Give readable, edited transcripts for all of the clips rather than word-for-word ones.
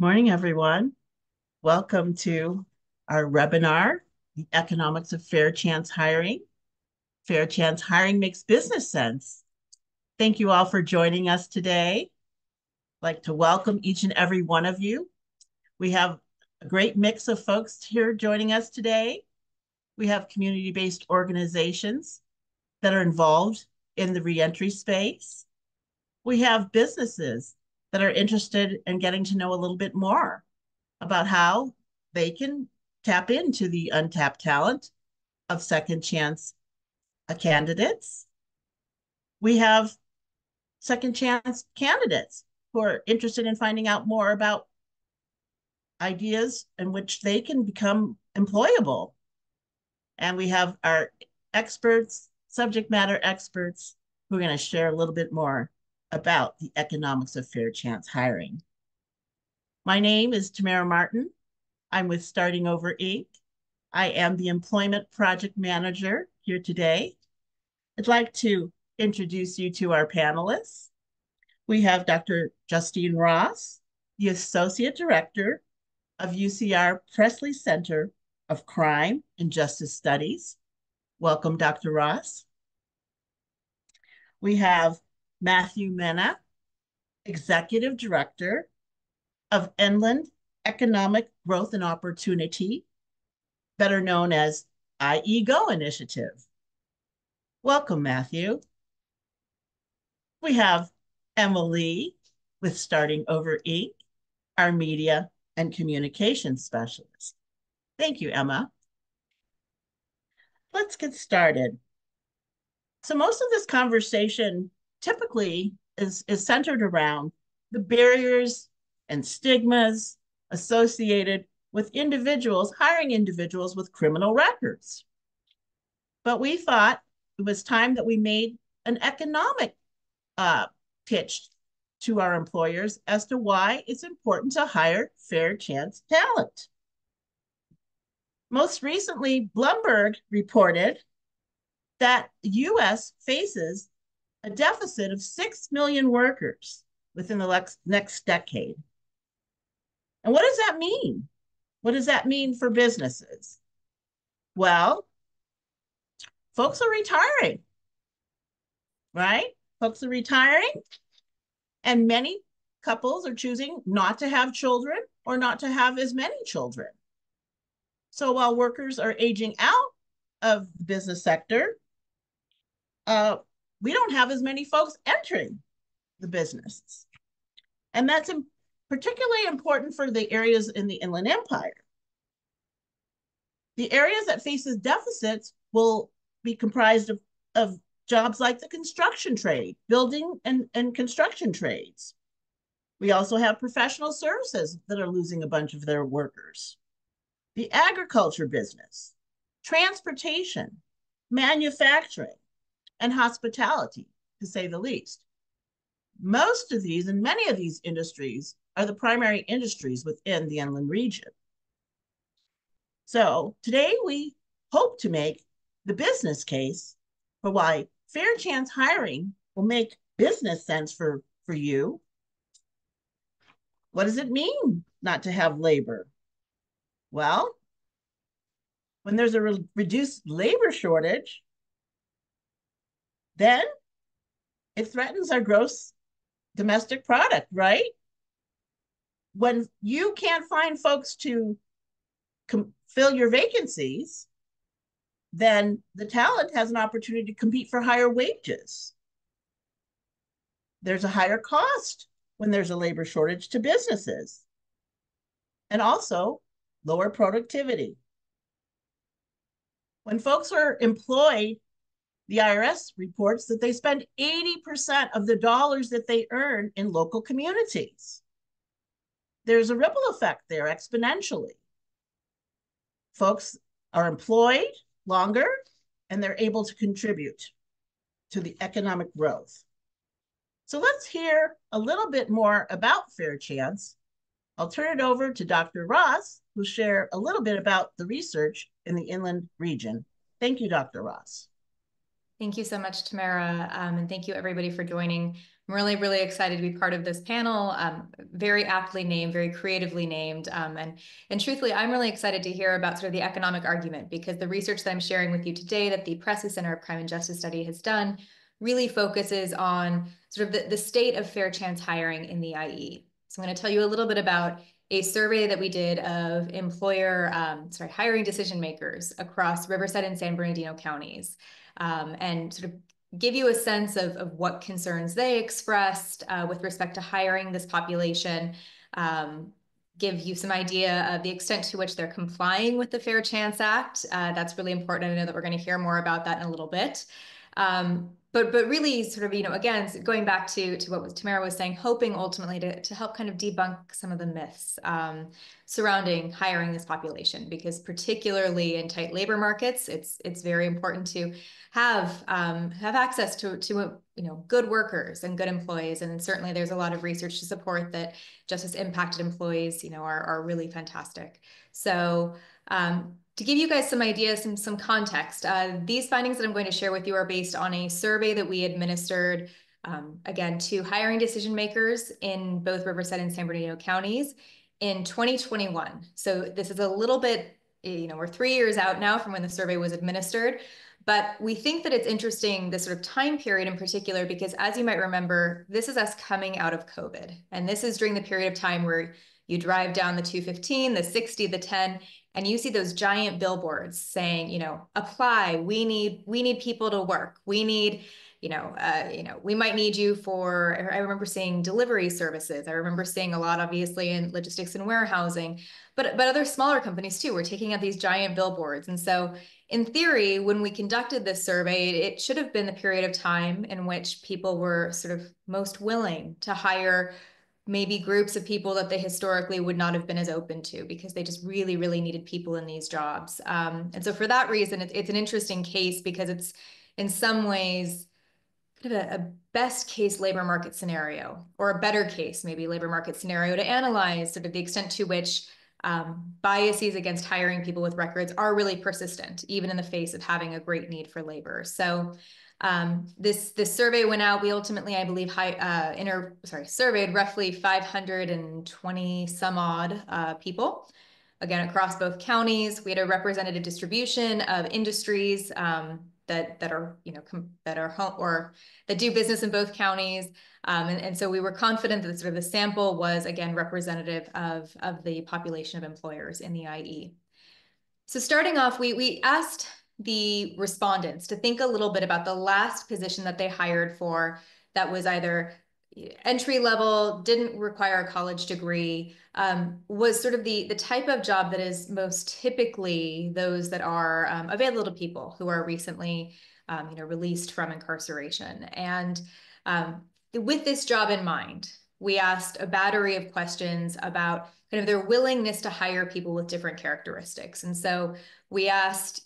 Morning, everyone. Welcome to our webinar, The Economics of Fair Chance Hiring. Fair Chance Hiring makes business sense. Thank you all for joining us today. I'd like to welcome each and every one of you. We have a great mix of folks here joining us today. We have community-based organizations that are involved in the reentry space. We have businesses that are interested in getting to know a little bit more about how they can tap into the untapped talent of second chance candidates. We have second chance candidates who are interested in finding out more about ideas in which they can become employable. And we have our experts, subject matter experts, who are going to share a little bit more about the economics of fair chance hiring. My name is Tamara Martin. I'm with Starting Over Inc. I am the Employment Project Manager here today. I'd like to introduce you to our panelists. We have Dr. Justine Ross, the Associate Director of UCR Presley Center of Crime and Justice Studies. Welcome, Dr. Ross. We have Matthew Mena, Executive Director of Inland Economic Growth and Opportunity, better known as IEGO Initiative. Welcome, Matthew. We have Emily with Starting Over Inc., our Media and Communications Specialist. Thank you, Emma. Let's get started. So most of this conversation typically is centered around the barriers and stigmas associated with individuals, hiring individuals with criminal records. But we thought it was time that we made an economic pitch to our employers as to why it's important to hire fair chance talent. Most recently, Bloomberg reported that the US faces a deficit of 6 million workers within the next decade. And what does that mean? What does that mean for businesses? Well, folks are retiring, right? Folks are retiring, and many couples are choosing not to have children or not to have as many children. So while workers are aging out of the business sector, we don't have as many folks entering the businesses. And that's particularly important for the areas in the Inland Empire. The areas that faces deficits will be comprised of jobs like the construction trade, building and construction trades. We also have professional services that are losing a bunch of their workers. The agriculture business, transportation, manufacturing, and hospitality, to say the least. Most of these and many of these industries are the primary industries within the inland region. So today we hope to make the business case for why fair chance hiring will make business sense for you. What does it mean not to have labor? Well, when there's a reduced labor shortage, then it threatens our gross domestic product, right? When you can't find folks to fill your vacancies, then the talent has an opportunity to compete for higher wages. There's a higher cost when there's a labor shortage to businesses, and also lower productivity. When folks are employed, the IRS reports that they spend 80% of the dollars that they earn in local communities. There's a ripple effect there exponentially. Folks are employed longer and they're able to contribute to the economic growth. So let's hear a little bit more about fair chance. I'll turn it over to Dr. Ross, who'll share a little bit about the research in the inland region. Thank you, Dr. Ross. Thank you so much, Tamara, and thank you everybody for joining. I'm really, really excited to be part of this panel. Very aptly named, very creatively named. And truthfully, I'm really excited to hear about sort of the economic argument, because the research that I'm sharing with you today that the Pressey Center of Crime and Justice Study has done really focuses on sort of the state of fair chance hiring in the IE. So I'm going to tell you a little bit about a survey that we did of hiring decision makers across Riverside and San Bernardino counties, and sort of give you a sense of what concerns they expressed with respect to hiring this population, give you some idea of the extent to which they're complying with the Fair Chance Act. That's really important. I know that we're going to hear more about that in a little bit. But really sort of, again, going back to what Tamara was saying, hoping ultimately to help kind of debunk some of the myths surrounding hiring this population, because particularly in tight labor markets, it's very important to have access to good workers and good employees. And certainly there's a lot of research to support that justice impacted employees, are really fantastic. So to give you guys some ideas, some context, these findings that I'm going to share with you are based on a survey that we administered, again, to hiring decision makers in both Riverside and San Bernardino counties in 2021. So this is a little bit, we're 3 years out now from when the survey was administered, but we think that it's interesting, this sort of time period in particular, because as you might remember, this is us coming out of COVID. And this is during the period of time where you drive down the 215, the 60, the 10, and you see those giant billboards saying, apply, we need people to work. We need, we might need you for, I remember seeing delivery services. I remember seeing a lot, obviously, in logistics and warehousing, but other smaller companies too were taking out these giant billboards. And so in theory, when we conducted this survey, it should have been the period of time in which people were sort of most willing to hire maybe groups of people that they historically would not have been as open to, because they just really, really needed people in these jobs. And so for that reason, it's an interesting case, because it's in some ways kind of a best case labor market scenario, or a better case, maybe labor market scenario, to analyze sort of the extent to which biases against hiring people with records are really persistent, even in the face of having a great need for labor. So this survey went out. We ultimately, I believe, surveyed roughly 520 some odd people, again, across both counties. We had a representative distribution of industries that are that are home or that do business in both counties, and so we were confident that sort of the sample was, again, representative of the population of employers in the IE. So starting off, we asked the respondents to think a little bit about the last position that they hired for that was either entry level, didn't require a college degree, was sort of the type of job that is most typically those that are available to people who are recently released from incarceration. And with this job in mind, we asked a battery of questions about kind of their willingness to hire people with different characteristics. And so we asked,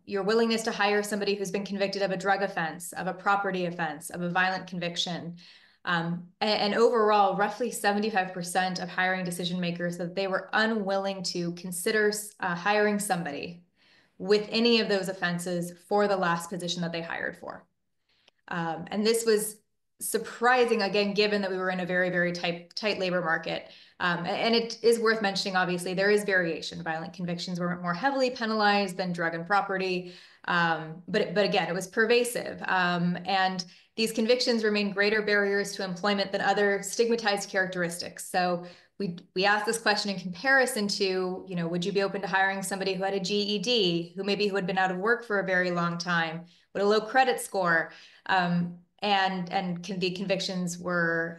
your willingness to hire somebody who's been convicted of a drug offense, of a property offense, of a violent conviction. And overall, roughly 75% of hiring decision makers that they were unwilling to consider hiring somebody with any of those offenses for the last position that they hired for. And this was surprising, again, given that we were in a very, very tight labor market. And it is worth mentioning, obviously, there is variation. Violent convictions were more heavily penalized than drug and property. But again, it was pervasive. And these convictions remain greater barriers to employment than other stigmatized characteristics. So we asked this question in comparison to, would you be open to hiring somebody who had a GED, who had been out of work for a very long time, with a low credit score, and the convictions were,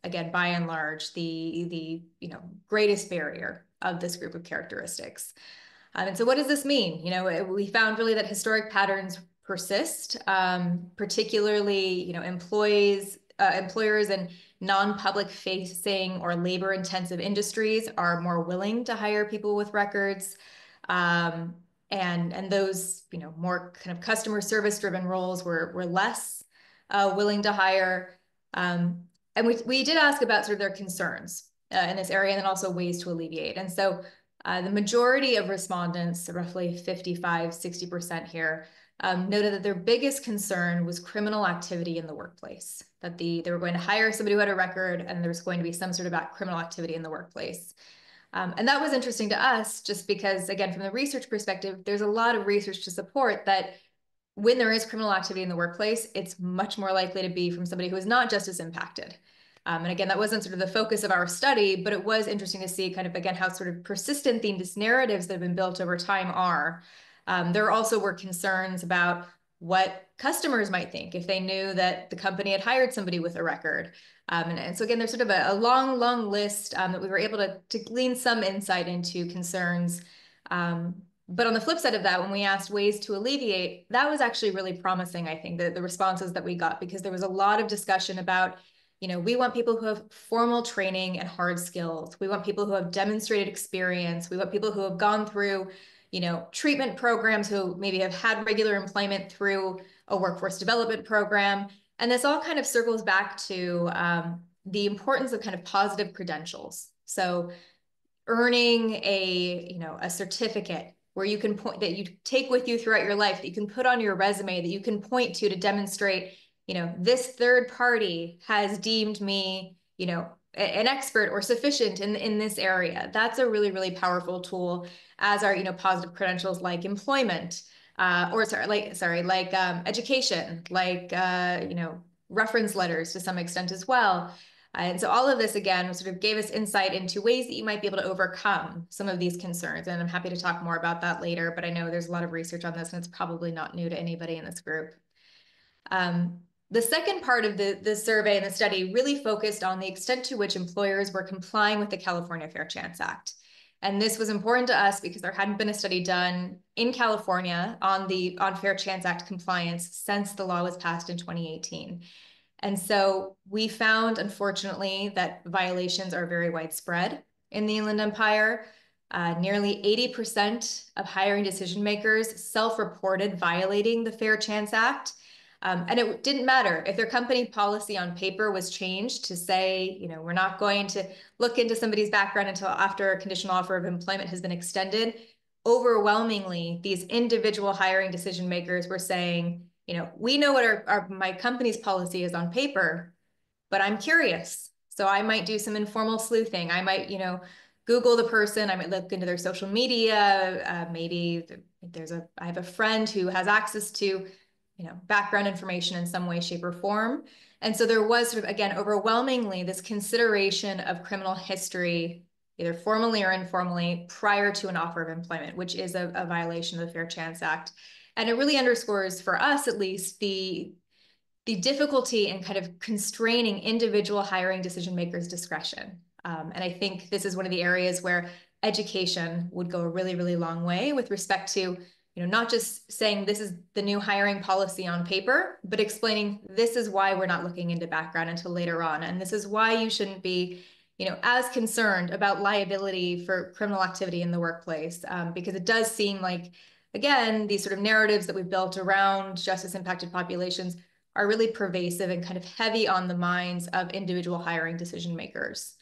again, by and large, the greatest barrier of this group of characteristics. And so what does this mean? We found really that historic patterns persist, particularly, employers in non-public facing or labor intensive industries are more willing to hire people with records. And those, more kind of customer service driven roles were less willing to hire. And we did ask about sort of their concerns in this area, and then also ways to alleviate. And so the majority of respondents, roughly 55, 60% here, noted that their biggest concern was criminal activity in the workplace, that they were going to hire somebody who had a record and there was going to be some sort of criminal activity in the workplace. And that was interesting to us just because, again, from the research perspective, there's a lot of research to support that when there is criminal activity in the workplace, it's much more likely to be from somebody who is not justice impacted. And again, that wasn't sort of the focus of our study, but it was interesting to see kind of, again, how sort of persistent these narratives that have been built over time are. There also were concerns about what customers might think if they knew that the company had hired somebody with a record. And so again, there's sort of a long list that we were able to glean some insight into concerns. But on the flip side of that, when we asked ways to alleviate, that was actually really promising, I think, the responses that we got, because there was a lot of discussion about, we want people who have formal training and hard skills. We want people who have demonstrated experience. We want people who have gone through, treatment programs, who maybe have had regular employment through a workforce development program. And this all kind of circles back to the importance of kind of positive credentials. So earning a certificate where you can point, that you take with you throughout your life, that you can put on your resume, that you can point to demonstrate, this third party has deemed me, an expert or sufficient in this area. That's a really, really powerful tool, as are, positive credentials like employment, like education, like, reference letters to some extent as well. And so all of this, again, sort of gave us insight into ways that you might be able to overcome some of these concerns. And I'm happy to talk more about that later, but I know there's a lot of research on this and it's probably not new to anybody in this group. The second part of the survey and the study really focused on the extent to which employers were complying with the California Fair Chance Act. And this was important to us because there hadn't been a study done in California on Fair Chance Act compliance since the law was passed in 2018. And so we found, unfortunately, that violations are very widespread in the Inland Empire. Nearly 80% of hiring decision makers self-reported violating the Fair Chance Act. And it didn't matter if their company policy on paper was changed to say, we're not going to look into somebody's background until after a conditional offer of employment has been extended. Overwhelmingly, these individual hiring decision makers were saying, we know what my company's policy is on paper, but I'm curious. So I might do some informal sleuthing. I might, Google the person. I might look into their social media. Maybe I have a friend who has access to, background information in some way, shape, or form. And so there was sort of, again, overwhelmingly this consideration of criminal history, either formally or informally, prior to an offer of employment, which is a violation of the Fair Chance Act. And it really underscores, for us at least, the difficulty in kind of constraining individual hiring decision makers' discretion. And I think this is one of the areas where education would go a really, really long way with respect to, not just saying this is the new hiring policy on paper, but explaining this is why we're not looking into background until later on. And this is why you shouldn't be, as concerned about liability for criminal activity in the workplace, because it does seem like, again, these sort of narratives that we've built around justice impacted populations are really pervasive and kind of heavy on the minds of individual hiring decision makers.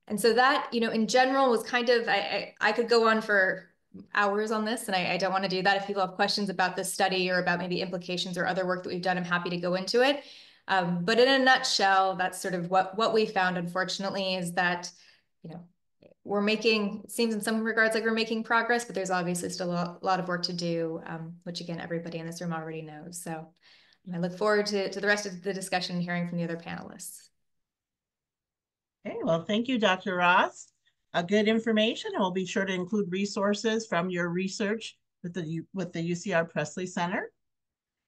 And so that, in general was kind of, I could go on for hours on this, and I don't want to do that. If people have questions about this study or about maybe implications or other work that we've done, I'm happy to go into it. But in a nutshell, that's sort of what we found, unfortunately, is that, it seems in some regards like we're making progress, but there's obviously still a lot of work to do, which again, everybody in this room already knows. So I look forward to the rest of the discussion and hearing from the other panelists. Okay, well, thank you, Dr. Ross. Good information, and we'll be sure to include resources from your research with the UCR Presley Center.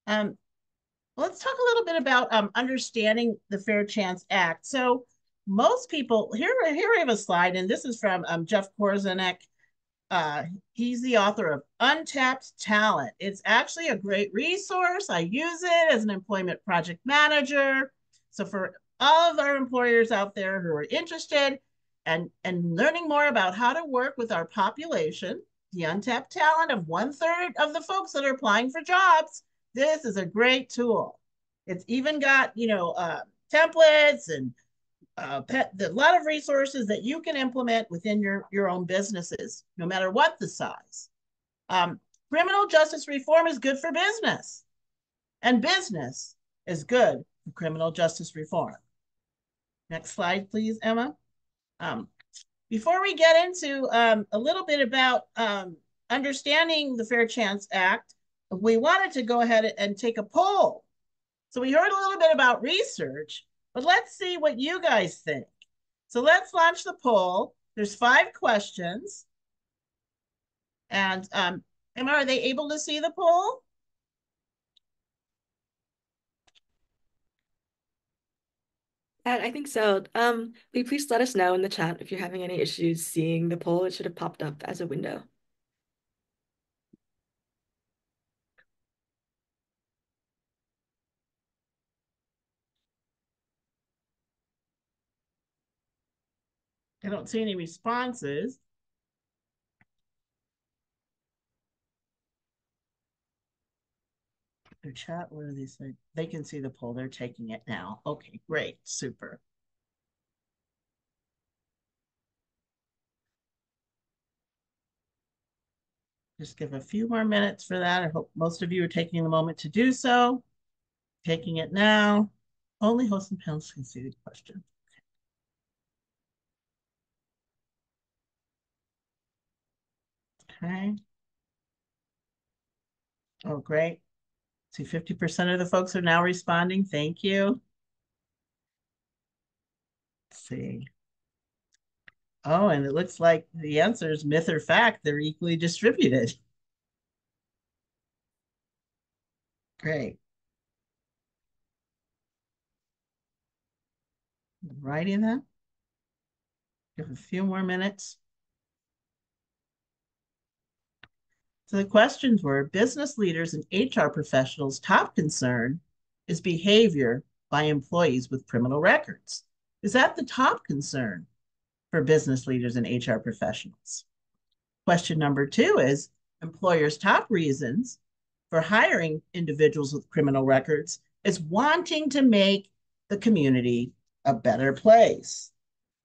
Let's talk a little bit about understanding the Fair Chance Act. So most people, here we have a slide, and this is from Jeff Korzenek. He's the author of Untapped Talent. It's actually a great resource. I use it as an employment project manager. So for all of our employers out there who are interested and learning more about how to work with our population, the untapped talent of 1/3 of the folks that are applying for jobs, this is a great tool. It's even got, templates and a lot of resources that you can implement within your own businesses, no matter what the size. Criminal justice reform is good for business, and business is good for criminal justice reform. Next slide, please, Emma. Um, Before we get into a little bit about understanding the Fair Chance Act, we wanted to go ahead and take a poll. So we heard a little bit about research, but let's see what you guys think. So let's launch the poll. There's 5 questions. And Emma, are they able to see the poll? I think so. Will you please let us know in the chat if you're having any issues seeing the poll? It should have popped up as a window. I don't see any responses. Their chat, what are these things? They can see the poll. They're taking it now. Okay, great, super. Just give a few more minutes for that. I hope most of you are taking a moment to do so. Taking it now. Only hosts and panelists can see the question. Okay. Oh, great. See, 50% of the folks are now responding. Thank you. Let's see. Oh, and it looks like the answer is myth or fact. They're equally distributed. Great. Writing that. Give a few more minutes. So the questions were business leaders and HR professionals' top concern is behavior by employees with criminal records. Is that the top concern for business leaders and HR professionals? Question number 2 is employers' top reasons for hiring individuals with criminal records is wanting to make the community a better place.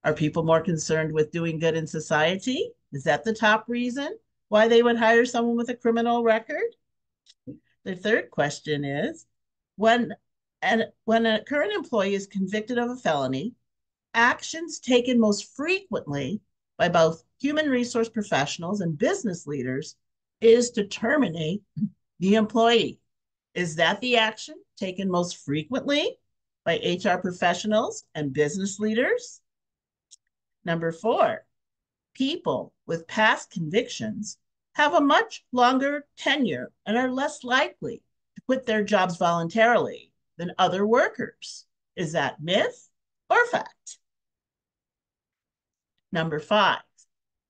Are people more concerned with doing good in society? Is that the top reason why they would hire someone with a criminal record? The third question is when a current employee is convicted of a felony, actions taken most frequently by both human resource professionals and business leaders is to terminate the employee. Is that the action taken most frequently by HR professionals and business leaders? Number 4, people with past convictions have a much longer tenure and are less likely to quit their jobs voluntarily than other workers. Is that myth or fact? Number 5,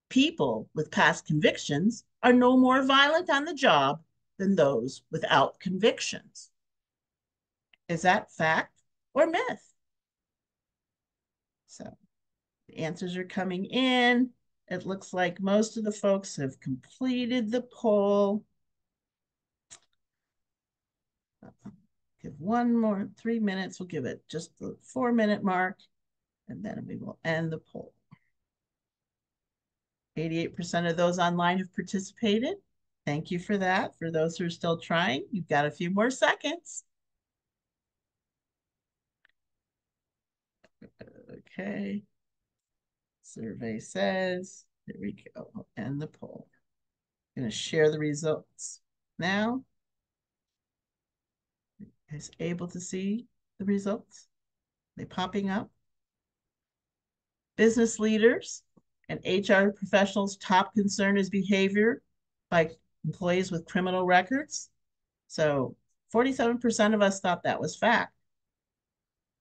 people with past convictions are no more violent on the job than those without convictions. Is that fact or myth? So the answers are coming in. It looks like most of the folks have completed the poll. Give one more, 3 minutes. We'll give it just the 4-minute mark, and then we will end the poll. 88% of those online have participated. Thank you for that. For those who are still trying, you've got a few more seconds. Okay. Survey says, there we go. I'll end the poll. I'm going to share the results now. Is able to see the results? They popping up? Business leaders and HR professionals' top concern is behavior by employees with criminal records. So 47% of us thought that was fact.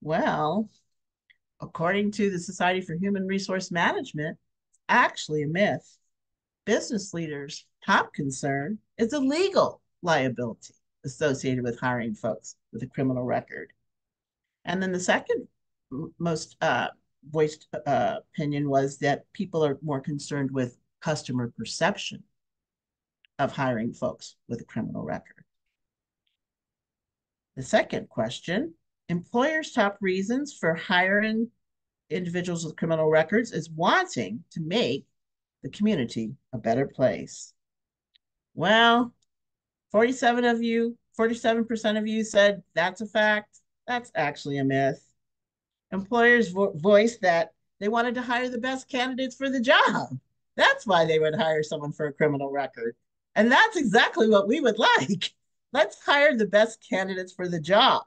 Well, according to the Society for Human Resource Management, it's actually a myth. Business leaders' top concern is the legal liability associated with hiring folks with a criminal record. And then the second most voiced opinion was that people are more concerned with customer perception of hiring folks with a criminal record. The second question, employers' top reasons for hiring individuals with criminal records is wanting to make the community a better place. Well, 47% of you said that's a fact. That's actually a myth. Employers voiced that they wanted to hire the best candidates for the job. That's why they would hire someone for a criminal record. And that's exactly what we would like. Let's hire the best candidates for the job.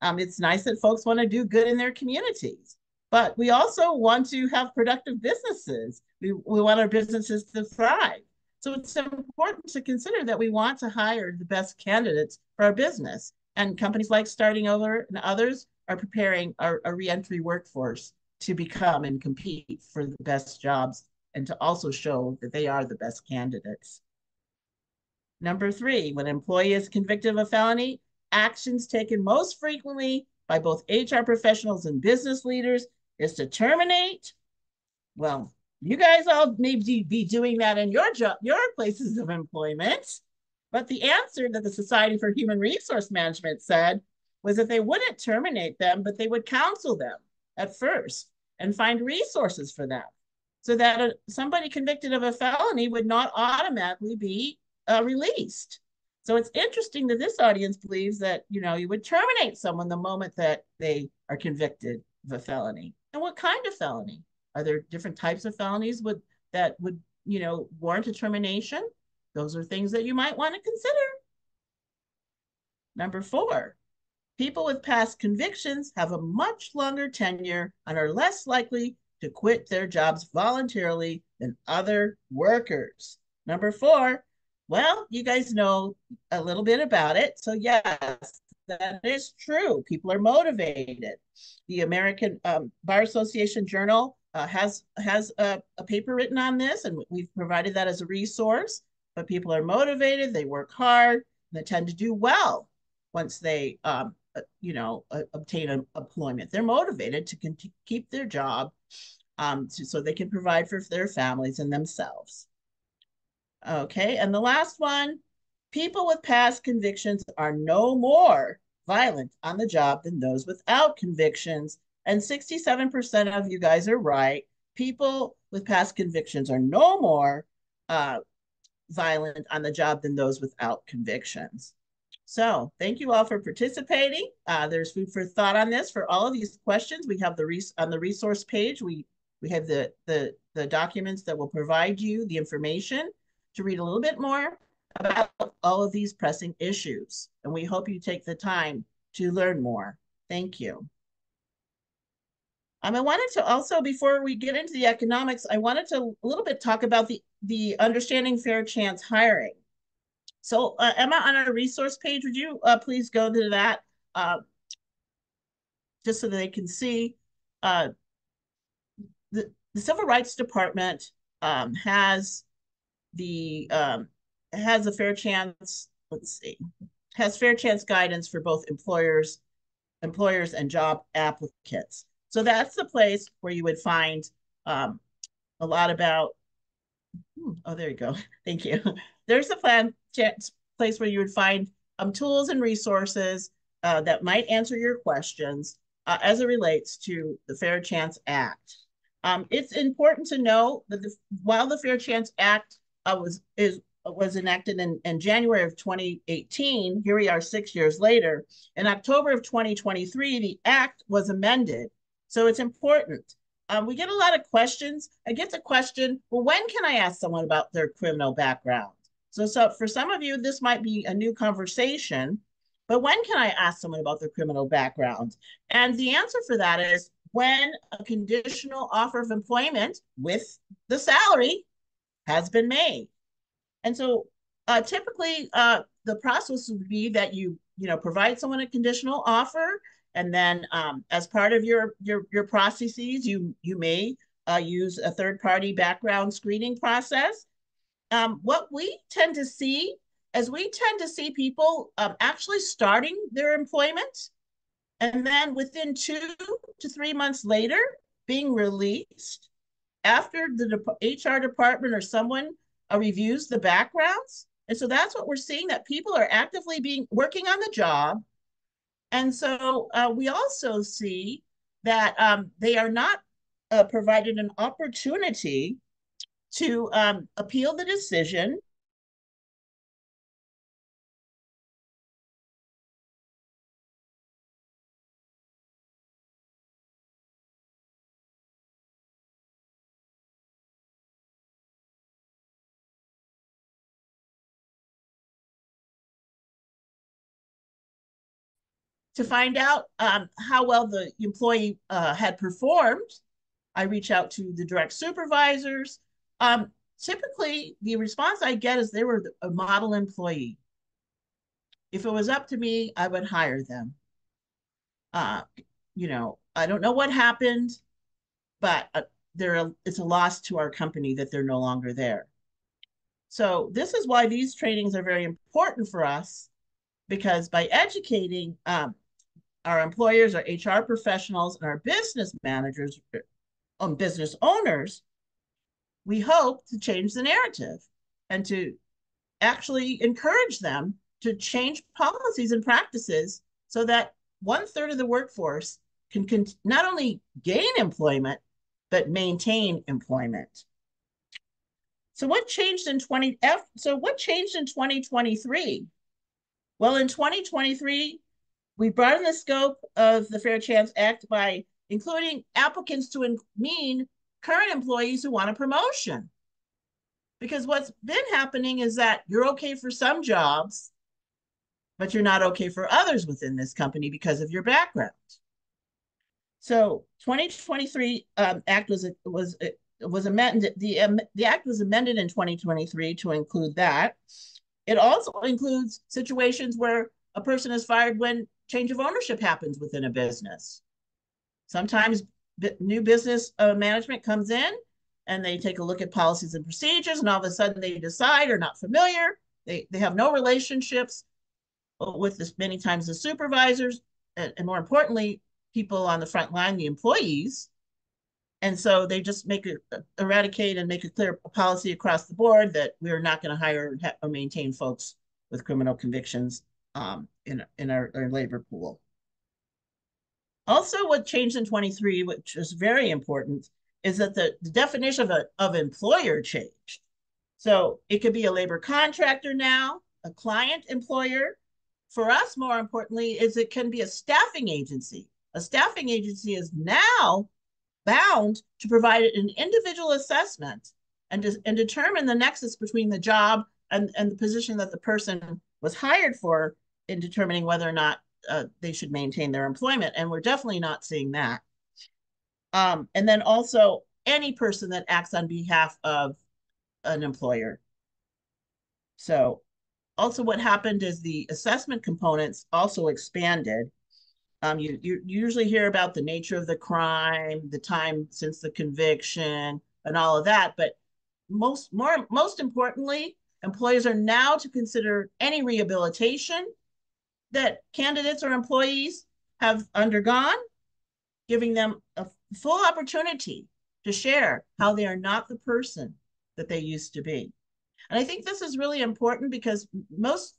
It's nice that folks want to do good in their communities, but we also want to have productive businesses. We want our businesses to thrive. So it's important to consider that we want to hire the best candidates for our business. And companies like Starting Over and others are preparing our reentry workforce to become and compete for the best jobs and to also show that they are the best candidates. Number 3, when an employee is convicted of a felony, actions taken most frequently by both HR professionals and business leaders is to terminate. Well, you guys all may be doing that in your places of employment. But the answer that the Society for Human Resource Management said was that they wouldn't terminate them, but they would counsel them at first and find resources for them so that somebody convicted of a felony would not automatically be released. So it's interesting that this audience believes that, you would terminate someone the moment that they are convicted of a felony. And what kind of felony? Are there different types of felonies that would warrant a termination? Those are things that you might want to consider. Number 4, people with past convictions have a much longer tenure and are less likely to quit their jobs voluntarily than other workers. Number 4, well, you guys know a little bit about it. So yes, that is true. People are motivated. The American Bar Association Journal has a paper written on this, and we've provided that as a resource. But people are motivated, they work hard, and they tend to do well once they obtain employment. They're motivated to keep their job so they can provide for their families and themselves. Okay, and the last one, people with past convictions are no more violent on the job than those without convictions. And 67% of you guys are right. People with past convictions are no more violent on the job than those without convictions. So thank you all for participating. There's food for thought on this. For all of these questions, we have on the resource page, we have the documents that will provide you the information to read a little bit more about all of these pressing issues. And we hope you take the time to learn more. Thank you. I wanted to also, before we get into the economics, I wanted to a little bit talk about the Understanding Fair Chance Hiring. So Emma, on our resource page, would you please go to that just so that they can see. The Civil Rights Department has a fair chance, has fair chance guidance for both employers and job applicants. So that's the place where you would find a lot about, oh, there you go. Thank you. There's the place where you would find tools and resources that might answer your questions as it relates to the Fair Chance Act. It's important to know that while the Fair Chance Act was enacted in January of 2018, here we are 6 years later, in October of 2023, the act was amended. So it's important. We get a lot of questions. I get the question, well, when can I ask someone about their criminal background? So for some of you, this might be a new conversation, but when can I ask someone about their criminal background? And the answer for that is when a conditional offer of employment with the salary has been made. And so typically the process would be that you provide someone a conditional offer, and then as part of your processes, you may use a third-party background screening process. What we tend to see is people actually starting their employment, and then within 2 to 3 months later being released after the HR department or someone reviews the backgrounds. And so that's what we're seeing, that people are actively working on the job. And so we also see that they are not provided an opportunity to appeal the decision To find out how well the employee had performed, I reach out to the direct supervisors. Typically, the response I get is they were a model employee. If it was up to me, I would hire them. Uh, I don't know what happened, but it's a loss to our company that they're no longer there. So this is why these trainings are very important for us, because by educating our employers, our HR professionals, and our business managers, business owners, we hope to change the narrative and to actually encourage them to change policies and practices so that 1/3 of the workforce can not only gain employment, but maintain employment. So what changed in 2023? Well, in 2023, we broadened the scope of the Fair Chance Act by including applicants to mean current employees who want a promotion. Because what's been happening is that you're okay for some jobs, but you're not okay for others within this company because of your background. So 2023 Act was amended. The Act was amended in 2023 to include that. It also includes situations where a person is fired when change of ownership happens within a business. Sometimes new business management comes in and they take a look at policies and procedures, and all of a sudden they decide are not familiar. They have no relationships with this, many times the supervisors, and more importantly, people on the front line, the employees. And so they just eradicate and make a clear policy across the board that we're not going to hire or maintain folks with criminal convictions in our labor pool. Also, what changed in 23, which is very important, is that the definition of employer changed. So it could be a labor contractor now, a client employer. For us, more importantly, is it can be a staffing agency. A staffing agency is now bound to provide an individual assessment and determine the nexus between the job and the position that the person was hired for in determining whether or not they should maintain their employment. And we're definitely not seeing that. And then also any person that acts on behalf of an employer. So also what happened is the assessment components also expanded. You usually hear about the nature of the crime, the time since the conviction, and all of that. But most importantly, employers are now to consider any rehabilitation that candidates or employees have undergone, giving them a full opportunity to share how they are not the person that they used to be. And I think this is really important because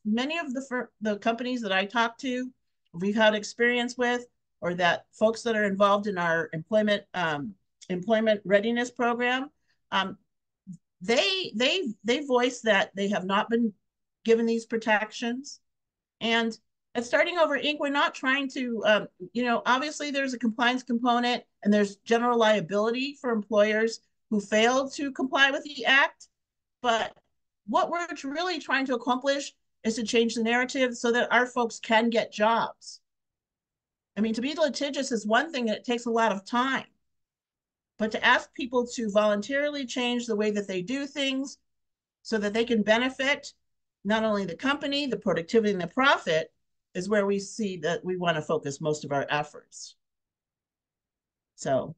many of the companies that I talk to, we've had experience with, or that folks that are involved in our employment readiness program, they voice that they have not been given these protections. And at Starting Over Inc., we're not trying to, obviously there's a compliance component and there's general liability for employers who fail to comply with the act. But what we're really trying to accomplish is to change the narrative so that our folks can get jobs. I mean, to be litigious is one thing, and it takes a lot of time. But to ask people to voluntarily change the way that they do things so that they can benefit not only the company, the productivity, and the profit is where we see that we want to focus most of our efforts. So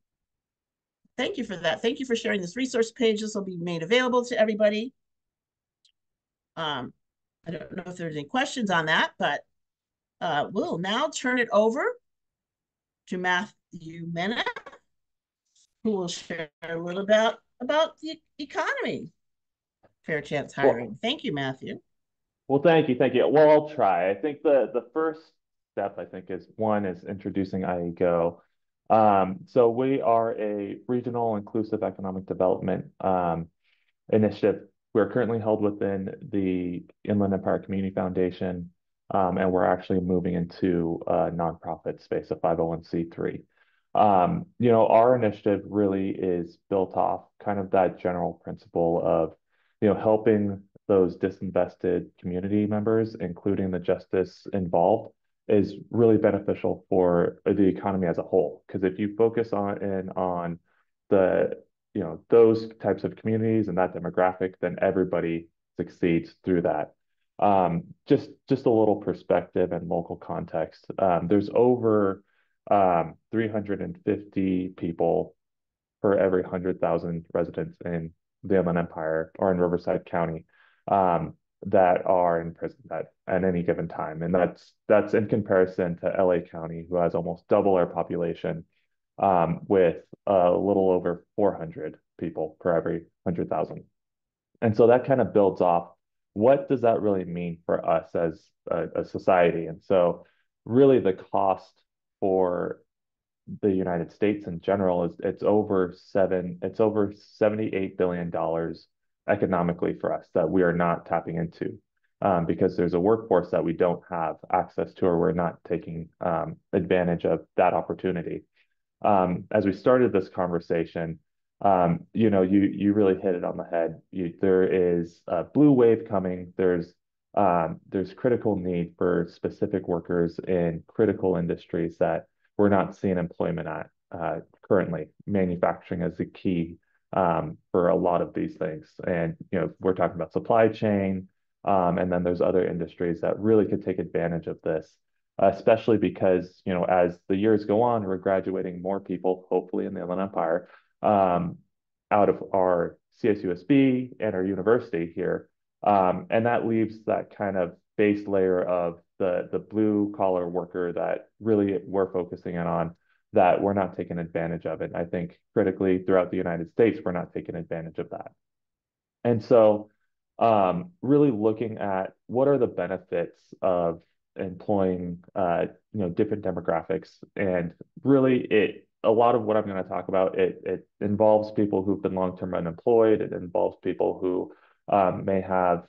thank you for that. Thank you for sharing this resource page. This will be made available to everybody. I don't know if there's any questions on that, but we'll now turn it over to Matthew Mena, who will share a little about the economy, fair chance hiring. Well, thank you, Matthew. Well, thank you. Well, I'll try. I think the first step, is introducing IEGO. So we are a regional inclusive economic development initiative. We're currently held within the Inland Empire Community Foundation, and we're actually moving into a nonprofit space, a 501c3. Our initiative really is built off kind of that general principle of, helping those disinvested community members, including the justice-involved, is really beneficial for the economy as a whole. Because if you focus on the those types of communities and that demographic, then everybody succeeds through that. Just a little perspective and local context. There's over 350 people per every 100,000 residents in the Inland Empire or in Riverside County that are in prison at any given time. And that's in comparison to LA County, who has almost double our population with a little over 400 people per every 100,000. And so that kind of builds off what does that really mean for us as a society? And so really the cost for the United States in general is it's over $78 billion economically for us that we are not tapping into because there's a workforce that we don't have access to or we're not taking advantage of that opportunity. As we started this conversation, you really hit it on the head. There is a blue wave coming. There's critical need for specific workers in critical industries that we're not seeing employment at currently. Manufacturing is the key for a lot of these things. And, we're talking about supply chain, and then there's other industries that really could take advantage of this, especially because, as the years go on, we're graduating more people, hopefully in the Inland Empire, out of our CSUSB and our university here. And that leaves that kind of base layer of the blue collar worker that really we're focusing in on that we're not taking advantage of it. I think critically throughout the United States, we're not taking advantage of that. And so really looking at what are the benefits of employing different demographics. And really a lot of what I'm going to talk about, it involves people who've been long-term unemployed. It involves people who may have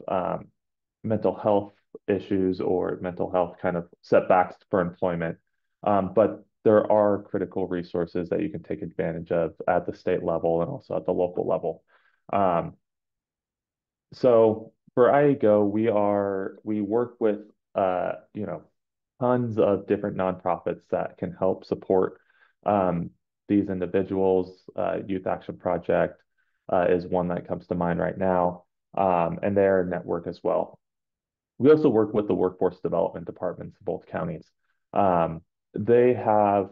mental health issues or mental health kind of setbacks for employment. But there are critical resources that you can take advantage of at the state level and also at the local level. So for IEGO, we work with tons of different nonprofits that can help support these individuals. Youth Action Project is one that comes to mind right now, and their network as well. We also work with the workforce development departments in both counties. They have,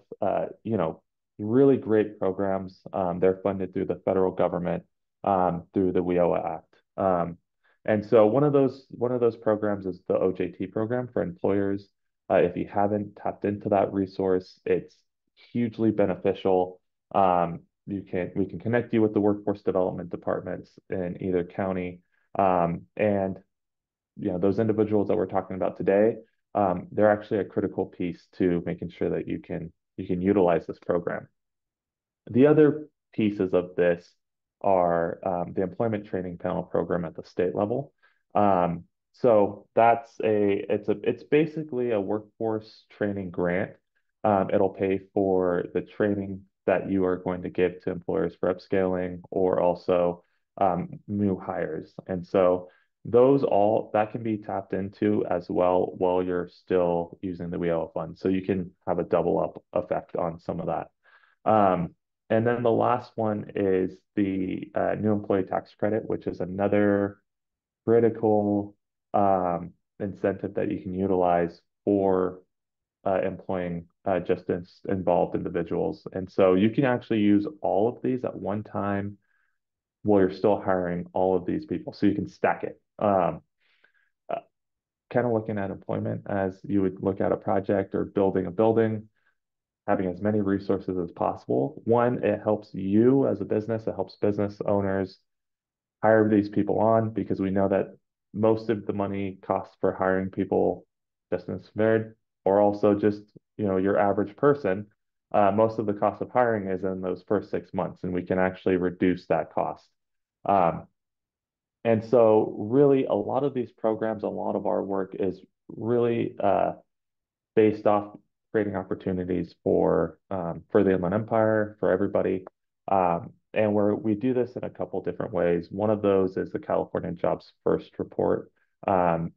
really great programs. They're funded through the federal government through the WIOA Act. And so one of those programs is the OJT program for employers. If you haven't tapped into that resource, it's hugely beneficial. We can connect you with the workforce development departments in either county. And those individuals that we're talking about today, they're actually a critical piece to making sure that you can utilize this program. The other pieces of this are the employment training panel program at the state level. So it's basically a workforce training grant. It'll pay for the training that you are going to give to employers for upscaling or also new hires. And so that can be tapped into as well while you're still using the WIOA fund. So you can have a double up effect on some of that. And then the last one is the new employee tax credit, which is another critical incentive that you can utilize for employing justice-involved individuals. And so you can actually use all of these at one time while you're still hiring all of these people. So you can stack it. Kind of looking at employment as you would look at a project or building a building, having as many resources as possible. One, it helps you as a business, it helps business owners hire these people on because we know that most of the money costs for hiring people, business varied, or also just, your average person, most of the cost of hiring is in those first 6 months, and we can actually reduce that cost. And so really a lot of these programs, a lot of our work is really based off creating opportunities for the Inland Empire, for everybody. And we do this in a couple different ways. One of those is the California Jobs First report to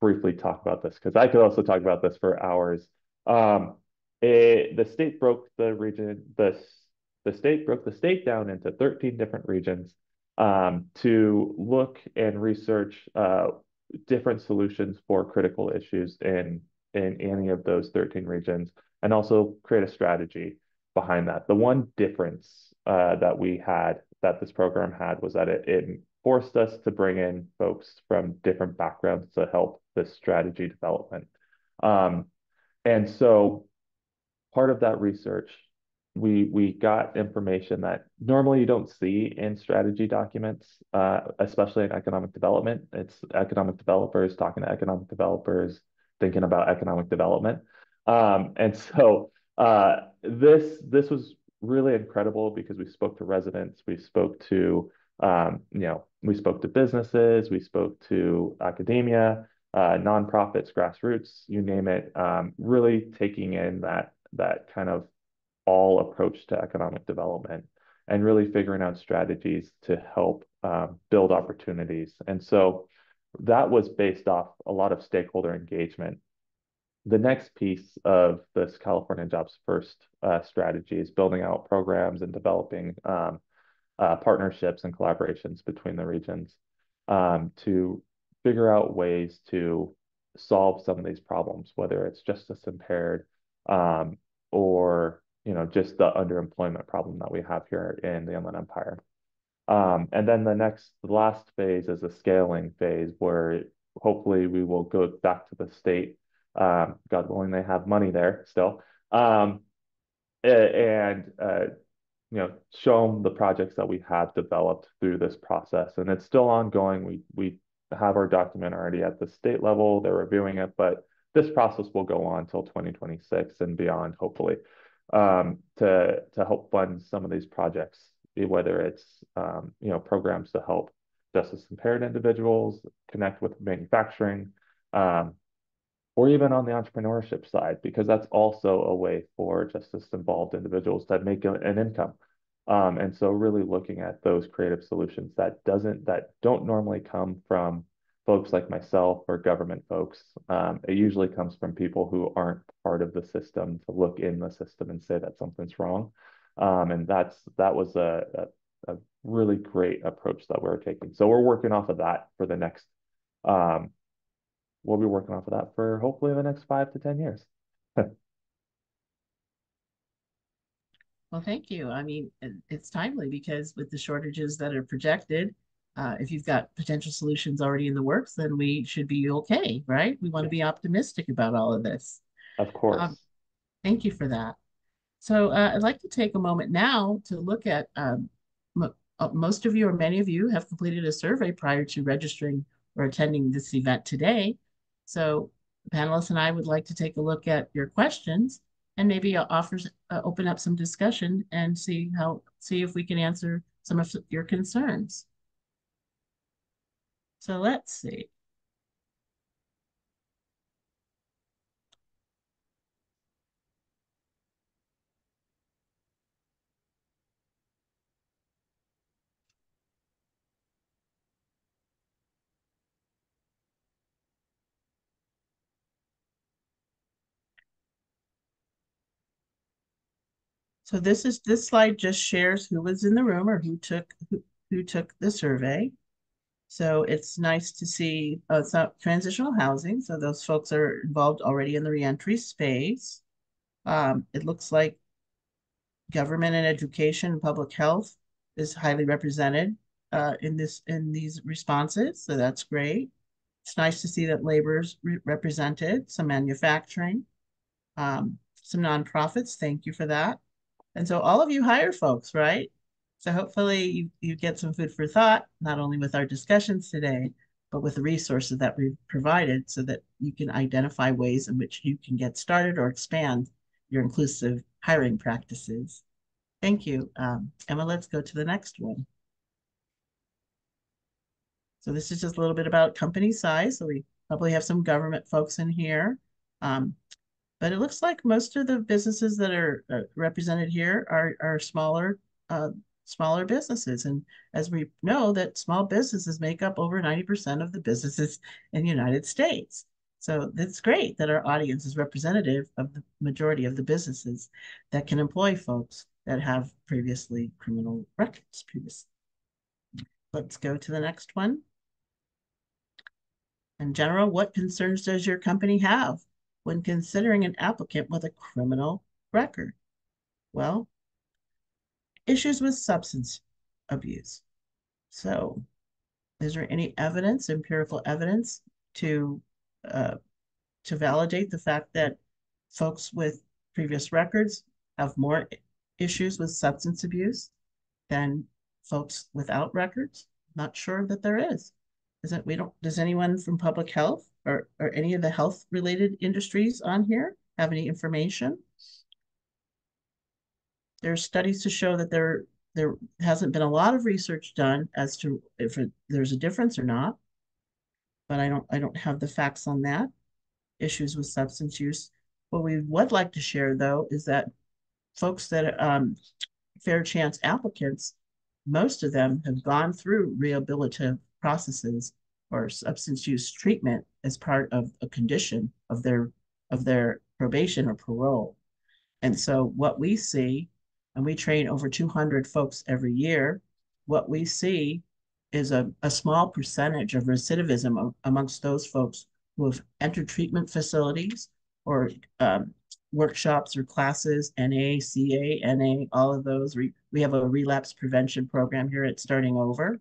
briefly talk about this because I could also talk about this for hours. The state broke the region, the state broke the state down into 13 different regions to look and research different solutions for critical issues in any of those 13 regions, and also create a strategy behind that. The one difference that this program had was that it forced us to bring in folks from different backgrounds to help this strategy development. And so part of that research, we got information that normally you don't see in strategy documents, especially in economic development. It's economic developers talking to economic developers, thinking about economic development. And so this was really incredible because we spoke to residents, we spoke to we spoke to businesses, we spoke to academia, nonprofits, grassroots, you name it, really taking in that kind of all approach to economic development and really figuring out strategies to help build opportunities. And so that was based off a lot of stakeholder engagement. The next piece of this California Jobs First strategy is building out programs and developing partnerships and collaborations between the regions to figure out ways to solve some of these problems, whether it's justice impaired or just the underemployment problem that we have here in the Inland Empire. And then the last phase is a scaling phase where hopefully we will go back to the state. God willing, they have money there still. And show them the projects that we have developed through this process. And it's still ongoing. We have our document already at the state level. They're reviewing it, but this process will go on until 2026 and beyond, hopefully, to help fund some of these projects, whether it's programs to help justice impaired individuals connect with manufacturing, or even on the entrepreneurship side, because that's also a way for justice-involved individuals to make an income. And so really looking at those creative solutions that don't normally come from folks like myself or government folks. It usually comes from people who aren't part of the system to look in the system and say that something's wrong. And that was a really great approach that we're taking. So we're working off of that for the next we'll be working off of that for hopefully the next 5 to 10 years. Well, thank you. I mean, it's timely because with the shortages that are projected, if you've got potential solutions already in the works, then we should be okay, right? We want to be optimistic about all of this. Of course. Thank you for that. So I'd like to take a moment now to look at most of you or many of you have completed a survey prior to registering or attending this event today. So the panelists and I would like to take a look at your questions and maybe open up some discussion and see if we can answer some of your concerns. So let's see. So this slide just shares who was in the room or who took the survey. So it's nice to see some transitional housing. So those folks are involved already in the reentry space. It looks like government and education and public health is highly represented in these responses. So that's great. It's nice to see that labor's represented, some manufacturing, some nonprofits. Thank you for that. And so all of you hire folks, right? So hopefully you get some food for thought, not only with our discussions today, but with the resources that we've provided so that you can identify ways in which you can get started or expand your inclusive hiring practices. Thank you. Emma, let's go to the next one. So this is just a little bit about company size. So we probably have some government folks in here. But it looks like most of the businesses that are represented here are smaller businesses. And as we know that small businesses make up over 90% of the businesses in the United States. So it's great that our audience is representative of the majority of the businesses that can employ folks that have previously criminal records previously. Let's go to the next one. In general, what concerns does your company have when considering an applicant with a criminal record? Well, issues with substance abuse. So, is there any evidence, empirical evidence, to uh, to validate the fact that folks with previous records have more issues with substance abuse than folks without records? Not sure that there is. Isn't we don't does anyone from public health or any of the health related industries on here have any information? There's studies to show that there hasn't been a lot of research done as to if there's a difference or not, but I don't have the facts on that. Issues with substance use. What we would like to share though is that folks that fair chance applicants, most of them have gone through rehabilitative processes or substance use treatment as part of a condition of their probation or parole. And so what we see, and we train over 200 folks every year, what we see is a small percentage of recidivism amongst those folks who have entered treatment facilities or workshops or classes, NA, CA, NA, all of those. We have a relapse prevention program here at Starting Over.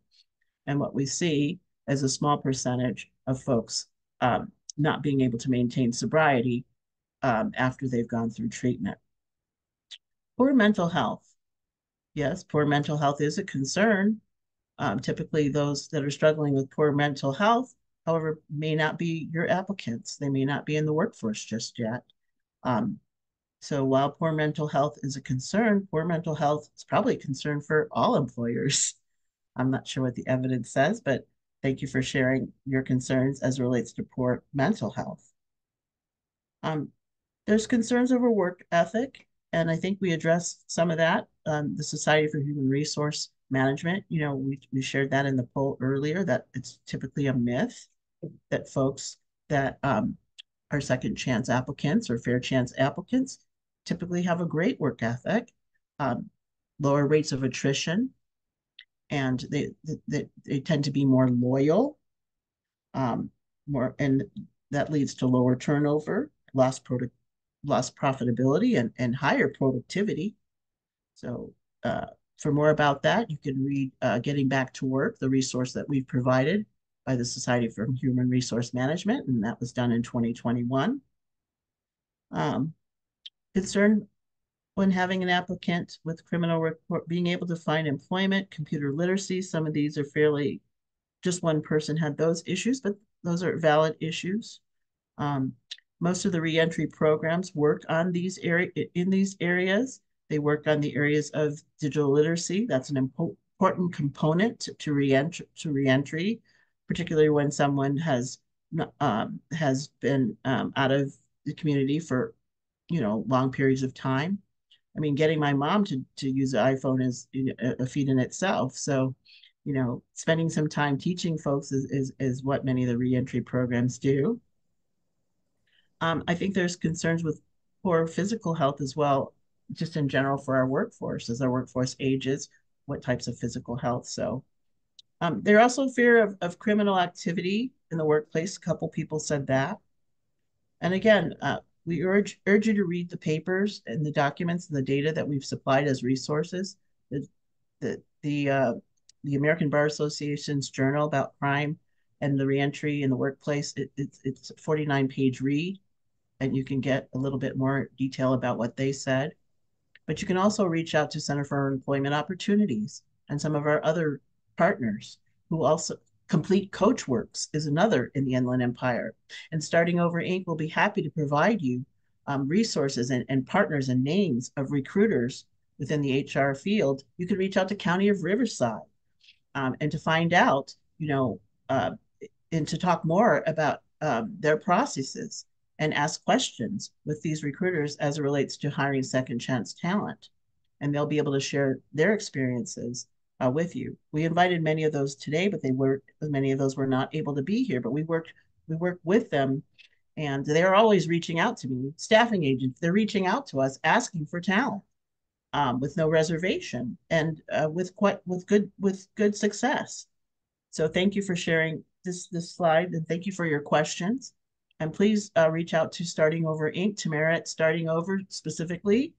And what we see is a small percentage of folks not being able to maintain sobriety after they've gone through treatment. Poor mental health. Yes, poor mental health is a concern. Typically, those that are struggling with poor mental health, however, may not be your applicants. They may not be in the workforce just yet. So while poor mental health is a concern, poor mental health is probably a concern for all employers. I'm not sure what the evidence says, but thank you for sharing your concerns as it relates to poor mental health. There's concerns over work ethic, and I think we addressed some of that. The Society for Human Resource Management, you know, we shared that in the poll earlier, that it's typically a myth that folks that are second chance applicants or fair chance applicants typically have a great work ethic, lower rates of attrition, and they tend to be more loyal, and that leads to lower turnover, lost profitability, and higher productivity. So for more about that, you can read Getting Back to Work, the resource that we've provided by the Society for Human Resource Management, and that was done in 2021. Concern when having an applicant with criminal record, being able to find employment, computer literacy. Some of these are fairly, just one person had those issues, but those are valid issues. Most of the reentry programs work on in these areas. They work on the areas of digital literacy. That's an important component to reentry, particularly when someone has been out of the community for long periods of time. I mean, getting my mom to use an iPhone is a feat in itself. So, spending some time teaching folks is what many of the reentry programs do. I think there's concerns with poor physical health as well, just in general for our workforce. As our workforce ages, what types of physical health? So there's also fear of criminal activity in the workplace. A couple people said that. And again, we urge you to read the papers and the documents and the data that we've supplied as resources. The American Bar Association's journal about crime and the reentry in the workplace, it's a 49-page read, and you can get a little bit more detail about what they said. But you can also reach out to Center for Employment Opportunities and some of our other partners who also Complete Coachworks is another in the Inland Empire. And Starting Over Inc. will be happy to provide you resources and partners and names of recruiters within the HR field. You can reach out to County of Riverside and to find out, and to talk more about their processes and ask questions with these recruiters as it relates to hiring second chance talent. And they'll be able to share their experiences with you. We invited many of those today, but many of those were not able to be here, but we worked with them And they're always reaching out to me, staffing agents, they're reaching out to us asking for talent with no reservation and with good success. So thank you for sharing this slide and thank you for your questions. And please reach out to Starting Over Inc., Tamara at Starting Over specifically.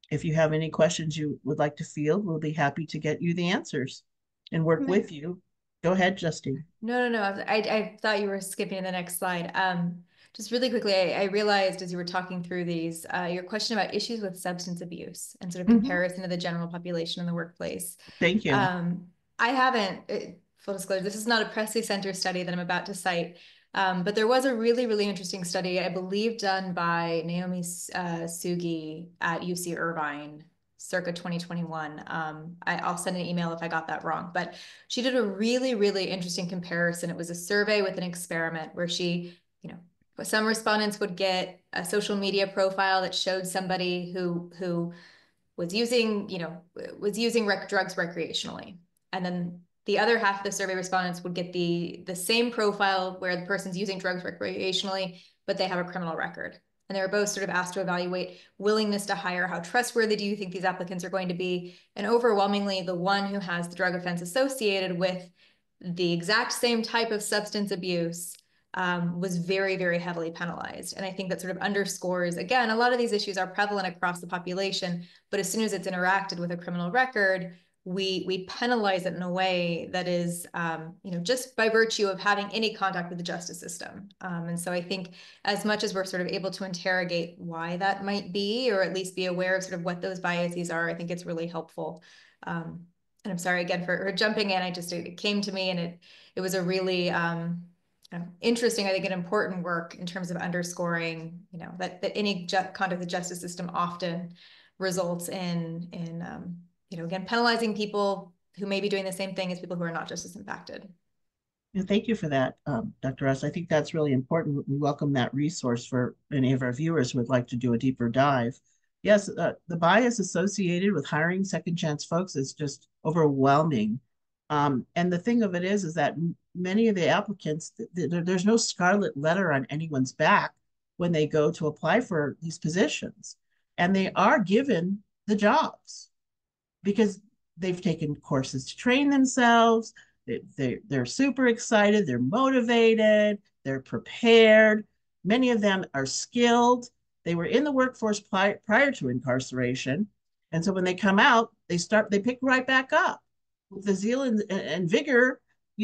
If you have any questions you would like to field, we'll be happy to get you the answers and work with you. Go ahead, Justine. No. I thought you were skipping to the next slide. Just really quickly, I realized as you were talking through these, your question about issues with substance abuse and sort of comparison to the general population in the workplace. Thank you. I haven't, full disclosure, this is not a Pressey Center study that I'm about to cite, but there was a really interesting study, I believe, done by Naomi Sugi at UC Irvine, circa 2021. I'll send an email if I got that wrong, but she did a really interesting comparison. It was a survey with an experiment where she, some respondents would get a social media profile that showed somebody who was using, drugs recreationally. And then the other half of the survey respondents would get the same profile where the person's using drugs recreationally, but they have a criminal record. And they were both sort of asked to evaluate willingness to hire. How trustworthy do you think these applicants are going to be? And overwhelmingly, the one who has the drug offense associated with the exact same type of substance abuse was very heavily penalized. And I think that sort of underscores, again, a lot of these issues are prevalent across the population, but as soon as it's interacted with a criminal record, we penalize it in a way that is, just by virtue of having any contact with the justice system. And so I think as much as we're sort of able to interrogate why that might be, or at least be aware of sort of what those biases are, I think it's really helpful. And I'm sorry again for jumping in. It came to me, and it was a really interesting, I think, an important work in terms of underscoring, that any conduct of the justice system often results in again, penalizing people who may be doing the same thing as people who are not just as impacted. Thank you for that, Dr. Russ. I think that's really important. We welcome that resource for any of our viewers who would like to do a deeper dive. Yes, the bias associated with hiring second chance folks is just overwhelming. And the thing of it is that many of the applicants, there's no scarlet letter on anyone's back when they go to apply for these positions. And they are given the jobs because they've taken courses to train themselves. They're super excited. They're motivated. They're prepared. Many of them are skilled. They were in the workforce prior to incarceration. And so when they come out, they pick right back up with the zeal and vigor,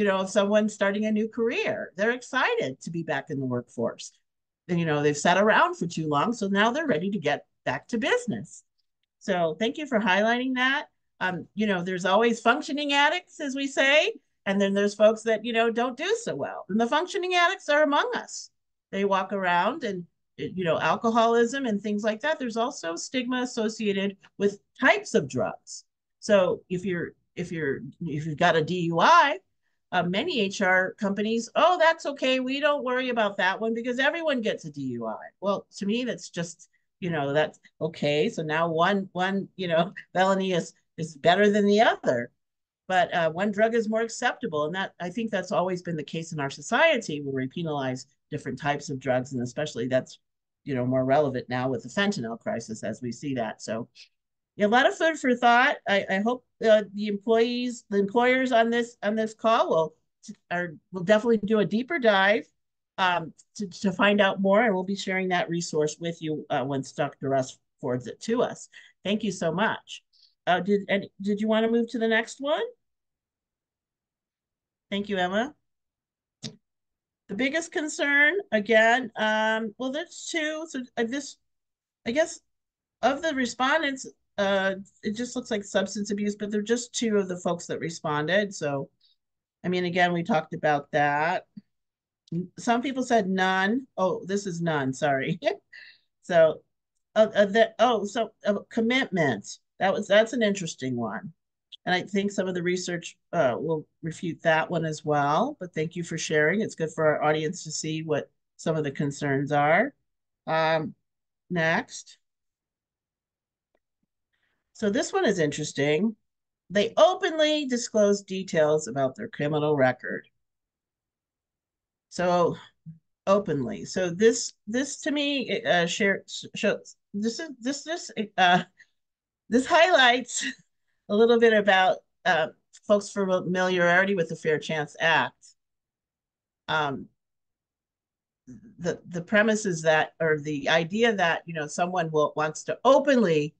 of someone starting a new career. They're excited to be back in the workforce. And, they've sat around for too long. So now they're ready to get back to business. So thank you for highlighting that. There's always functioning addicts, as we say, and then there's folks that, don't do so well. And the functioning addicts are among us. They walk around and, alcoholism and things like that. There's also stigma associated with types of drugs. So if you've got a DUI, many HR companies, oh, that's okay. We don't worry about that one because everyone gets a DUI. Well, to me, that's just, that's okay. So now one felony is better than the other, but one drug is more acceptable. And I think that's always been the case in our society where we penalize different types of drugs. And especially that's, more relevant now with the fentanyl crisis as we see that. So yeah, a lot of food for thought. I hope the employers on this call will definitely do a deeper dive to find out more, and we'll be sharing that resource with you once Dr. Russ forwards it to us. Thank you so much. Did you want to move to the next one? Thank you, Emma. The biggest concern, again, well, there's two. So I guess, of the respondents, it just looks like substance abuse, but they're just two of the folks that responded. So, I mean, again, we talked about that. Some people said none. Oh, this is none. Sorry. So, commitment. That's an interesting one, and I think some of the research will refute that one as well. But thank you for sharing. It's good for our audience to see what some of the concerns are. Next. So this one is interesting. They openly disclose details about their criminal record. So openly. So this to me shows this highlights a little bit about folks' familiarity with the Fair Chance Act. Um, the premise is that, or the idea that, someone wants to openly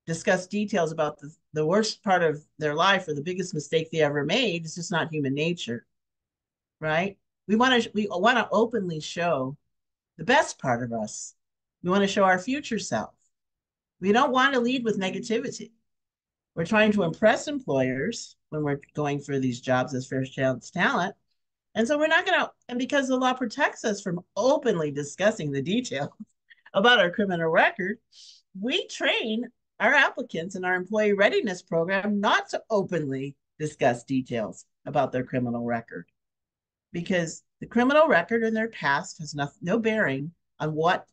discuss details about the worst part of their life or the biggest mistake they ever made is just not human nature, right? We want to openly show the best part of us. We want to show our future self. We don't want to lead with negativity. We're trying to impress employers when we're going for these jobs as fair chance talent. And so we're not going to, and because the law protects us from openly discussing the details about our criminal record, we train our applicants in our employee readiness program not to openly discuss details about their criminal record, because the criminal record in their past has no bearing on what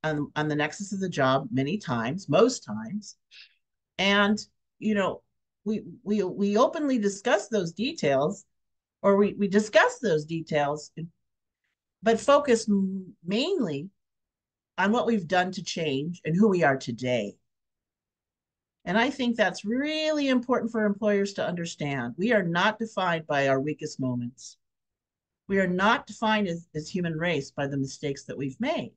on the nexus of the job many times, most times. And, we openly discuss those details, or we discuss those details, but focus mainly on what we've done to change and who we are today. And I think that's really important for employers to understand. We are not defined by our weakest moments. We are not defined as human race by the mistakes that we've made.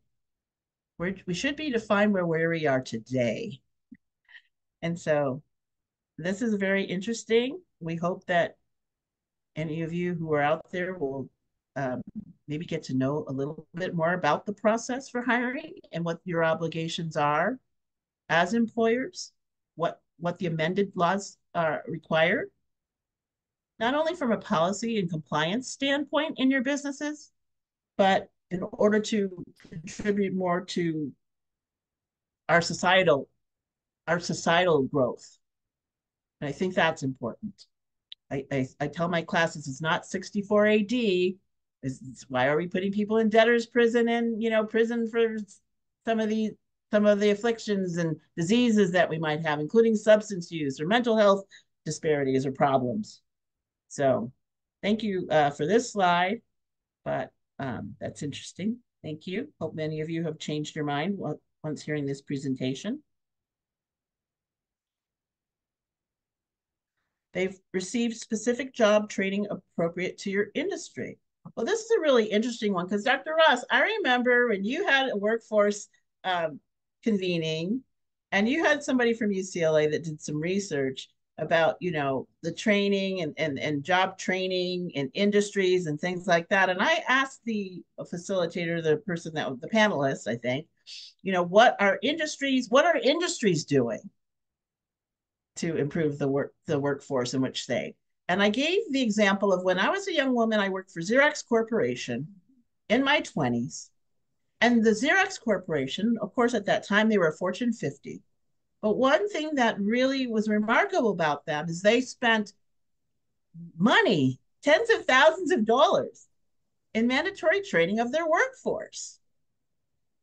We should be defined by where we are today. And so this is very interesting. We hope that any of you who are out there will maybe get to know a little bit more about the process for hiring and what your obligations are as employers, what the amended laws require, not only from a policy and compliance standpoint in your businesses, but in order to contribute more to our societal growth. And I think that's important. I tell my classes it's not 64 AD. It's why are we putting people in debtor's prison and prison for some of the afflictions and diseases that we might have, including substance use or mental health disparities or problems. So thank you for this slide, but that's interesting. Thank you. Hope many of you have changed your mind once hearing this presentation. They've received specific job training appropriate to your industry. Well, this is a really interesting one because Dr. Ross, I remember when you had a workforce convening and you had somebody from UCLA that did some research about, the training and job training in industries and things like that. And I asked the facilitator, the person that was the panelist, I think, what are industries doing to improve the workforce in which they. And I gave the example of when I was a young woman, I worked for Xerox Corporation in my 20s. And the Xerox Corporation, of course, at that time, they were a Fortune 50. But one thing that really was remarkable about them is they spent money, tens of thousands of dollars, in mandatory training of their workforce.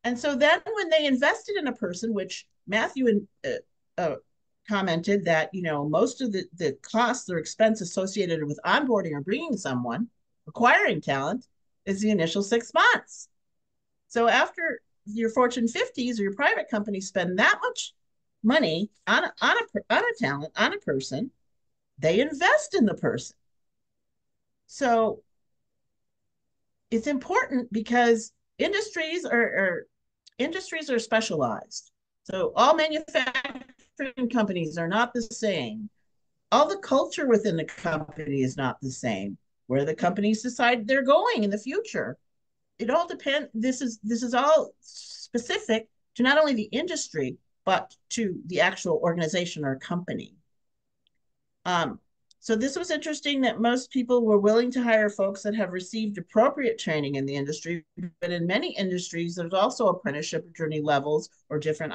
And so then when they invested in a person, which Matthew commented that, most of the costs or expense associated with onboarding or bringing someone, acquiring talent, is the initial 6 months. So after your Fortune 50s or your private company spend that much money on a talent, on a person, they invest in the person. So it's important because industries are specialized. So all manufacturing companies are not the same. All the culture within the company is not the same. Where the companies decide they're going in the future, it all depends. This is all specific to not only the industry but to the actual organization or company. So this was interesting that most people were willing to hire folks that have received appropriate training in the industry, but in many industries, there's also apprenticeship journey levels or different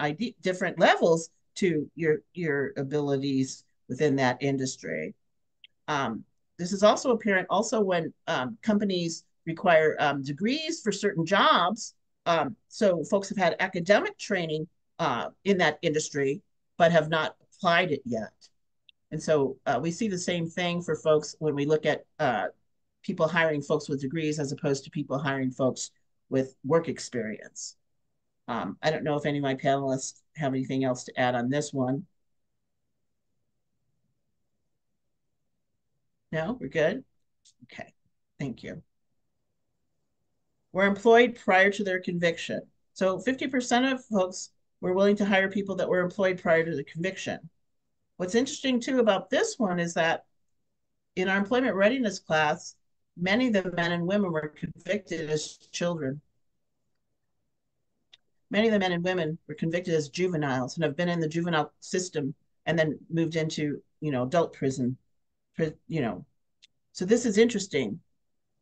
levels to your abilities within that industry. This is also apparent also when companies require degrees for certain jobs. So folks have had academic training in that industry, but have not applied it yet. And so we see the same thing for folks when we look at people hiring folks with degrees as opposed to people hiring folks with work experience. I don't know if any of my panelists have anything else to add on this one. No, we're good? Okay, thank you. Were employed prior to their conviction. So 50% of folks were willing to hire people that were employed prior to the conviction. What's interesting too about this one is that in our employment readiness class, many of the men and women were convicted as children. Many of the men and women were convicted as juveniles and have been in the juvenile system and then moved into, adult prison, So this is interesting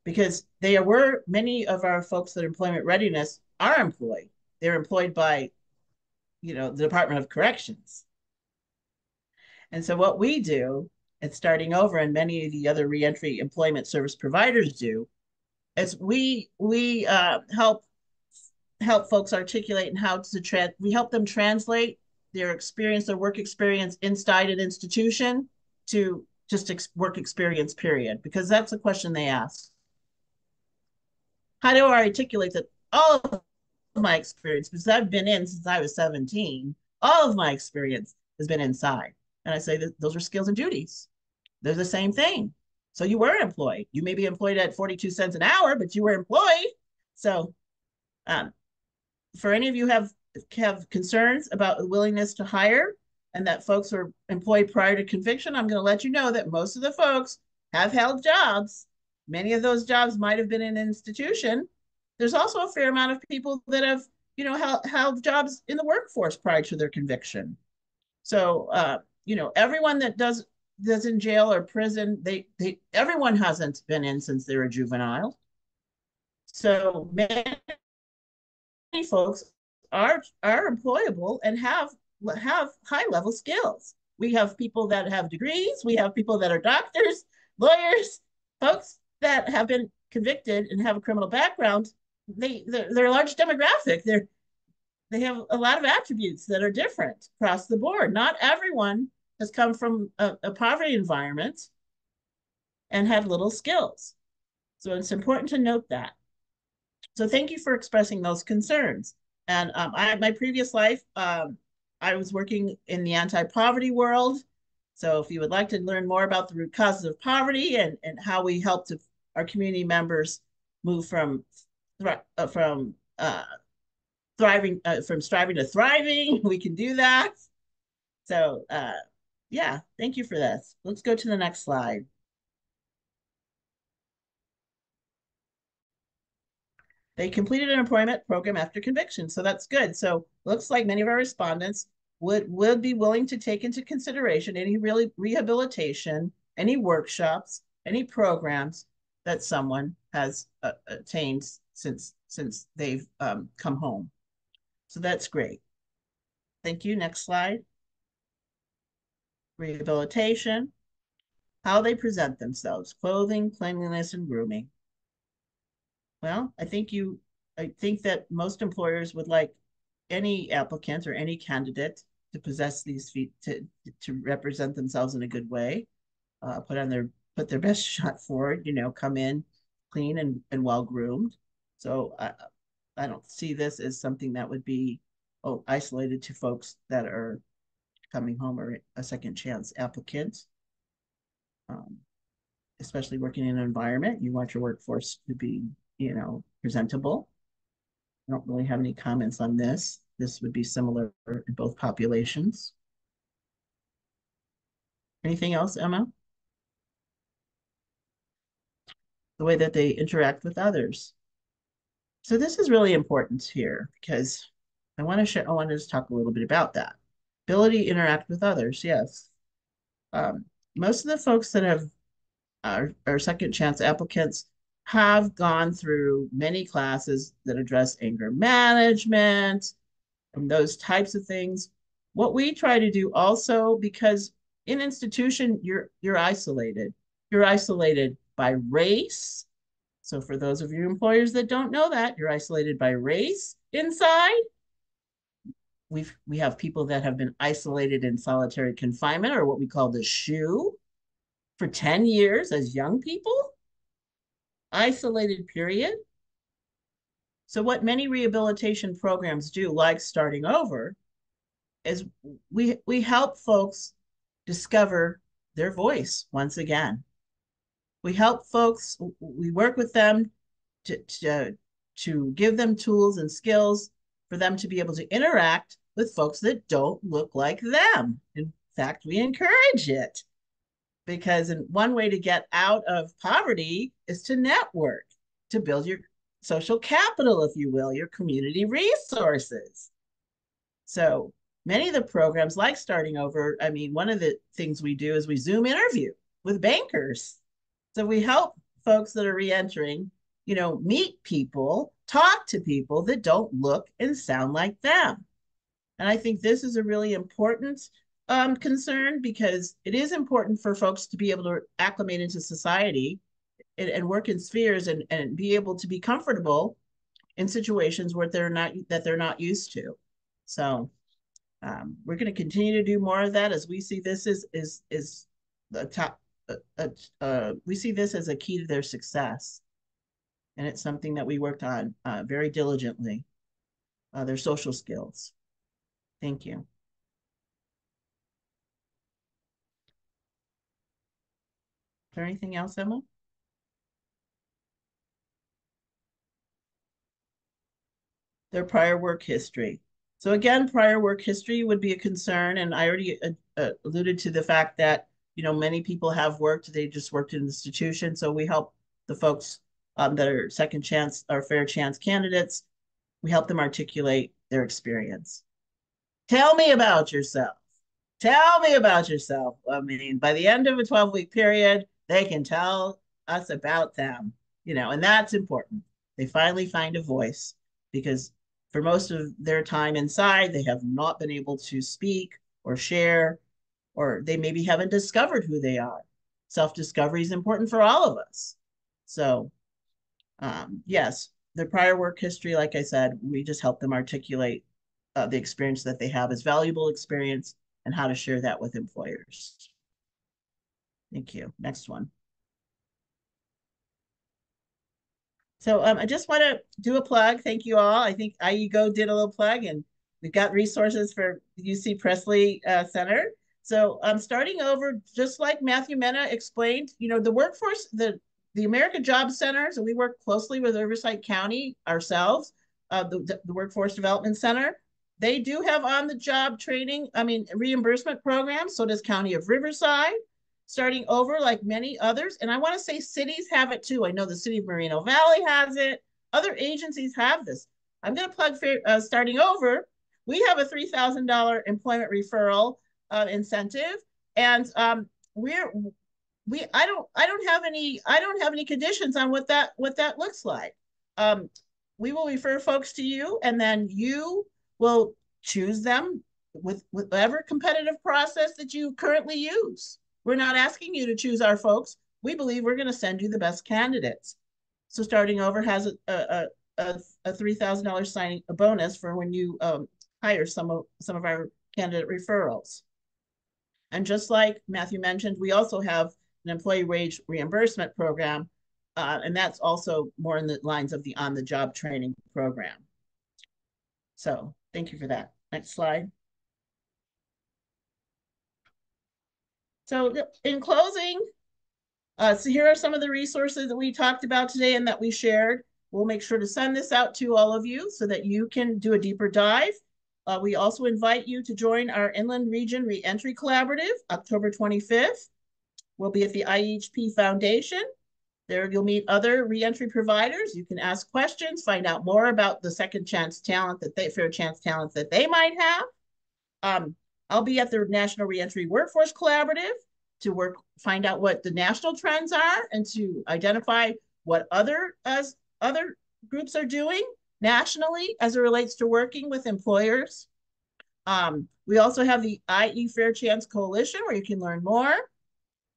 because they were, many of our folks that are employment readiness are employed. They're employed by, the Department of Corrections. And so what we do, and starting over, and many of the other reentry employment service providers do, is we help folks articulate and how to we help them translate their experience, their work experience inside an institution to just work experience, period, because that's the question they ask. How do I articulate that all of my experience, because I've been in since I was 17, all of my experience has been inside. And I say that those are skills and duties. They're the same thing. So you were employed. You may be employed at 42 cents an hour, but you were employed. So for any of you have concerns about the willingness to hire and that folks are employed prior to conviction, I'm going to let you know that most of the folks have held jobs. Many of those jobs might have been in an institution. There's also a fair amount of people that have, held jobs in the workforce prior to their conviction. So, everyone that does in jail or prison, everyone hasn't been in since they were a juvenile. So many folks are employable and have high level skills. We have people that have degrees. We have people that are doctors, lawyers, folks that have been convicted and have a criminal background. They're a large demographic. They have a lot of attributes that are different across the board. Not everyone has come from a poverty environment and had little skills. So it's important to note that. So thank you for expressing those concerns. And my previous life, I was working in the anti-poverty world. So if you would like to learn more about the root causes of poverty and how we help our community members move from striving to thriving, we can do that. So yeah, thank you for this. Let's go to the next slide. They completed an employment program after conviction, so that's good. So looks like many of our respondents would be willing to take into consideration any rehabilitation, any workshops, any programs that someone has attained since they've come home. So that's great. Thank you. Next slide. Rehabilitation, how they present themselves, clothing, cleanliness, and grooming. Well, I think that most employers would like any applicant or any candidate to possess these feet to represent themselves in a good way, put their best shot forward, come in clean and well groomed. So I don't see this as something that would be isolated to folks that are coming home or a second chance applicant. Especially working in an environment, you want your workforce to be, presentable. I don't really have any comments on this. This would be similar in both populations. Anything else, Emma? The way that they interact with others. So this is really important here because I want to just talk a little bit about that. Ability to interact with others, yes. Most of the folks that have our second chance applicants have gone through many classes that address anger management and those types of things. What we try to do also, because in institution, you're isolated. You're isolated by race. So for those of you employers that don't know that, you're isolated by race inside. We have people that have been isolated in solitary confinement, or what we call the SHU, for 10 years as young people. Isolated, period. So what many rehabilitation programs do, like Starting Over, is we help folks discover their voice once again. We help folks, we work with them to give them tools and skills for them to be able to interact with folks that don't look like them. In fact, we encourage it because one way to get out of poverty is to network, to build your social capital, if you will, your community resources. So many of the programs like Starting Over, I mean, one of the things we do is we Zoom interview with bankers. So we help folks that are reentering, meet people, talk to people that don't look and sound like them. And I think this is a really important concern because it is important for folks to be able to acclimate into society and work in spheres and be able to be comfortable in situations where they're not used to. So we're going to continue to do more of that as we see this is the top. We see this as a key to their success, and it's something that we worked on very diligently. Their social skills. Thank you. Is there anything else, Emma? Their prior work history. So again, prior work history would be a concern, and I already alluded to the fact that many people have worked, they just worked in an institution, so we help the folks that are second chance or fair chance candidates, we help them articulate their experience. Tell me about yourself. Tell me about yourself. I mean, by the end of a 12-week period, they can tell us about them, and that's important. They finally find a voice because for most of their time inside, they have not been able to speak or share, or they maybe haven't discovered who they are. Self-discovery is important for all of us. So, yes, their prior work history, like I said, we just help them articulate the experience that they have as valuable experience and how to share that with employers. Thank you. Next one. So I just want to do a plug. Thank you all. I think IEGO did a little plug, and we've got resources for UC Presley Center. So Starting Over, just like Matthew Mena explained, the workforce, the American Job Center, so we work closely with Riverside County ourselves, the Workforce Development Center. They do have on-the-job training, reimbursement programs. So does County of Riverside. Starting Over, like many others. And I want to say cities have it too. I know the city of Moreno Valley has it. Other agencies have this. I'm going to plug Starting Over. We have a $3,000 employment referral incentive, and I don't have any conditions on what that looks like. We will refer folks to you, and then you will choose them with whatever competitive process that you currently use. We're not asking you to choose our folks. We believe we're going to send you the best candidates. So Starting Over has a $3,000 signing a bonus for when you hire some of our candidate referrals. And just like Matthew mentioned, we also have an employee wage reimbursement program, and that's also more in the lines of the on-the-job training program. So thank you for that. Next slide. So in closing, so here are some of the resources that we talked about today and that we shared. We'll make sure to send this out to all of you so that you can do a deeper dive. We also invite you to join our Inland Region Reentry Collaborative, October 25th. We'll be at the IEHP Foundation. There you'll meet other reentry providers. You can ask questions, find out more about the second chance talent fair chance talent that they might have. I'll be at the National Reentry Workforce Collaborative to find out what the national trends are and to identify what other groups are doing nationally as it relates to working with employers. We also have the IE Fair Chance Coalition where you can learn more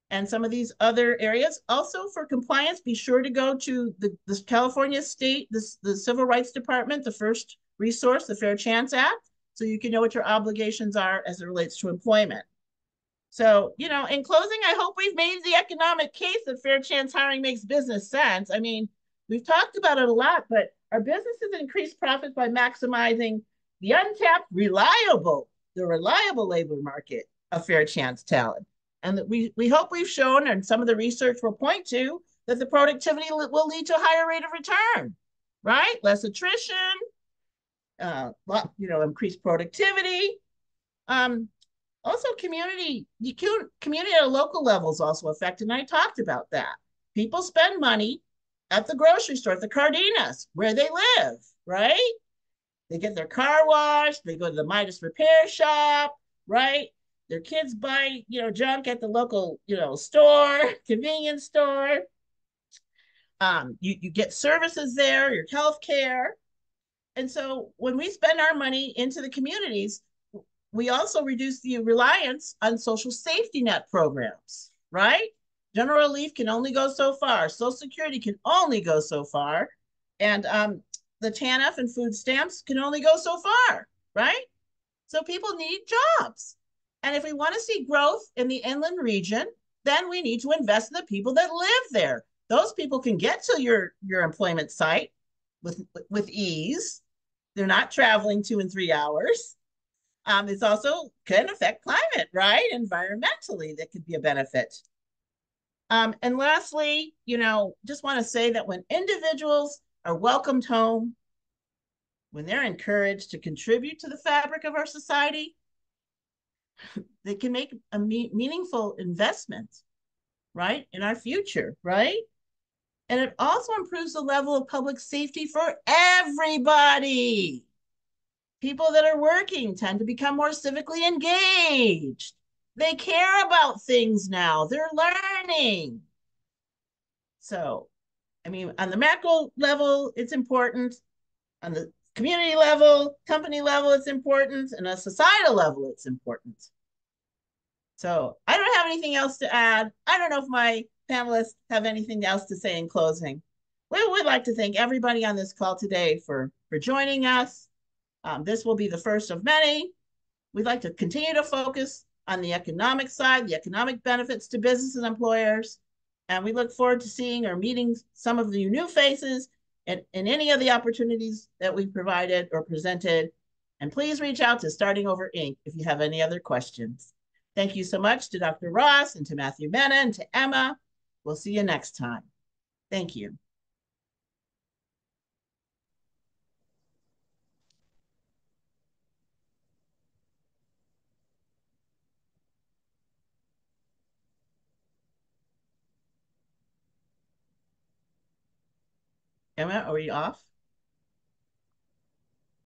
and some of these other areas. Also for compliance, be sure to go to the California State, the Civil Rights Department, the first resource, the Fair Chance Act, so you can know what your obligations are as it relates to employment. So, in closing, I hope we've made the economic case that fair chance hiring makes business sense. I mean, we've talked about it a lot, but Our businesses increase profits by maximizing the untapped, the reliable labor market of fair chance talent. And that we hope we've shown, and some of the research will point to, that the productivity will lead to a higher rate of return, right? Less attrition, increased productivity. Also, community at a local level is also affected, and I talked about that. People spend money at the grocery store, at the Cardenas, where they live, right? They get their car washed, they go to the Midas repair shop, right? Their kids buy, junk at the local, store, convenience store. You get services there, your health care. And so when we spend our money into the communities, we also reduce the reliance on social safety net programs, right? General relief can only go so far. Social Security can only go so far. And the TANF and food stamps can only go so far, right? So people need jobs. And if we want to see growth in the inland region, then we need to invest in the people that live there. Those people can get to your employment site with ease. They're not traveling 2 and 3 hours. It's also can affect climate, right? Environmentally, that could be a benefit. And lastly, just want to say that when individuals are welcomed home, when they're encouraged to contribute to the fabric of our society, they can make a meaningful investment, right, in our future, right? And it also improves the level of public safety for everybody. People that are working tend to become more civically engaged. They care about things now. They're learning. So, on the macro level, it's important. On the community level, company level, it's important. And on a societal level, it's important. So I don't have anything else to add. I don't know if my panelists have anything else to say in closing. We would like to thank everybody on this call today for joining us. This will be the first of many. We'd like to continue to focus on the economic side, the economic benefits to businesses and employers. And we look forward to seeing or meeting some of the new faces in any of the opportunities that we provided or presented. And please reach out to Starting Over Inc. if you have any other questions. Thank you so much to Dr. Ross and to Matthew Mena and to Emma. We'll see you next time. Thank you. Emma, are we off?